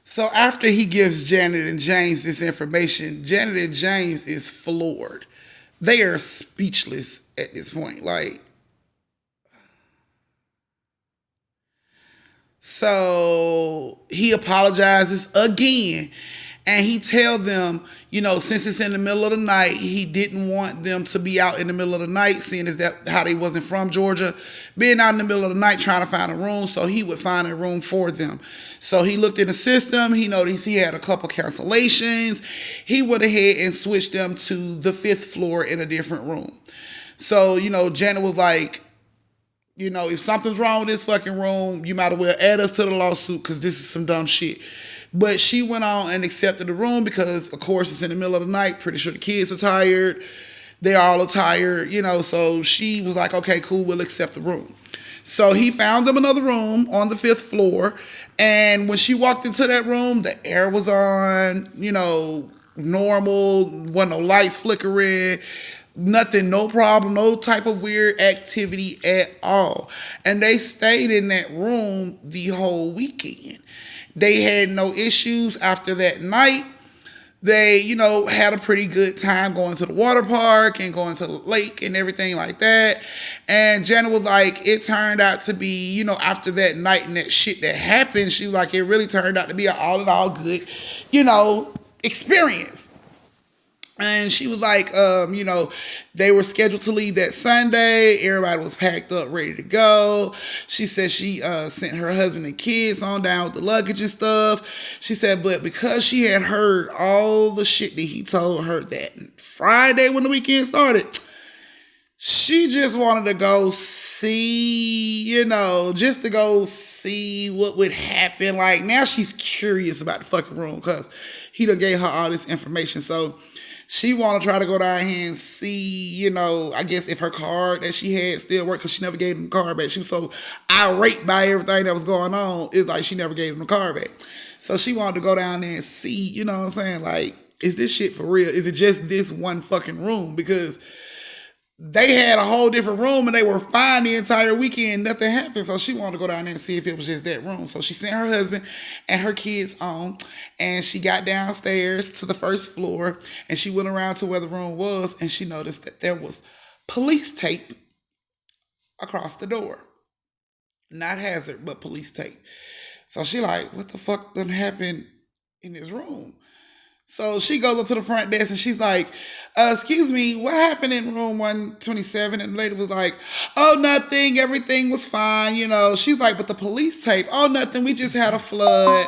So after he gives Janet and James this information, Janet and James is floored. They are speechless at this point. Like, so he apologizes again, and he tell them, since it's in the middle of the night, he didn't want them to be out in the middle of the night, seeing as that how they wasn't from Georgia, being out in the middle of the night trying to find a room, so he would find a room for them. So he looked in the system, he noticed he had a couple cancellations. He went ahead and switched them to the fifth floor in a different room. So, Janet was like, if something's wrong with this fucking room, you might as well add us to the lawsuit because this is some dumb shit. But she went on and accepted the room because, of course, it's in the middle of the night. Pretty sure the kids are tired. They all are tired, so she was like, okay, cool, we'll accept the room. So he found them another room on the fifth floor. And when she walked into that room, the air was on, normal, wasn't no lights flickering. Nothing, no problem, no type of weird activity at all. And they stayed in that room the whole weekend. They had no issues after that night. They, had a pretty good time going to the water park and going to the lake and everything like that. And Jenna was like, it turned out to be, after that night and that shit that happened, she was like, it really turned out to be an all in all good, experience. And she was like, they were scheduled to leave that Sunday. Everybody was packed up, ready to go. She said she sent her husband and kids on down with the luggage and stuff. She said, but because she had heard all the shit that he told her that Friday when the weekend started, she just wanted to go see, just to go see what would happen. Like, now she's curious about the fucking room because he done gave her all this information. So she want to try to go down here and see, I guess if her card that she had still worked, because she never gave him the card back. She was so irate by everything that was going on. It's like she never gave him the card back. So she wanted to go down there and see, you know what I'm saying? Like, is this shit for real? Is it just this one fucking room? Because they had a whole different room and they were fine the entire weekend. Nothing happened. So she wanted to go down there and see if it was just that room. So she sent her husband and her kids on, and she got downstairs to the first floor, and she went around to where the room was, and she noticed that there was police tape across the door. Not hazard, but police tape. So she like, what the fuck done happened in this room? So she goes up to the front desk and she's like, excuse me, what happened in room 127? And the lady was like, oh, nothing. Everything was fine. She's like, but the police tape, oh, nothing. We just had a flood.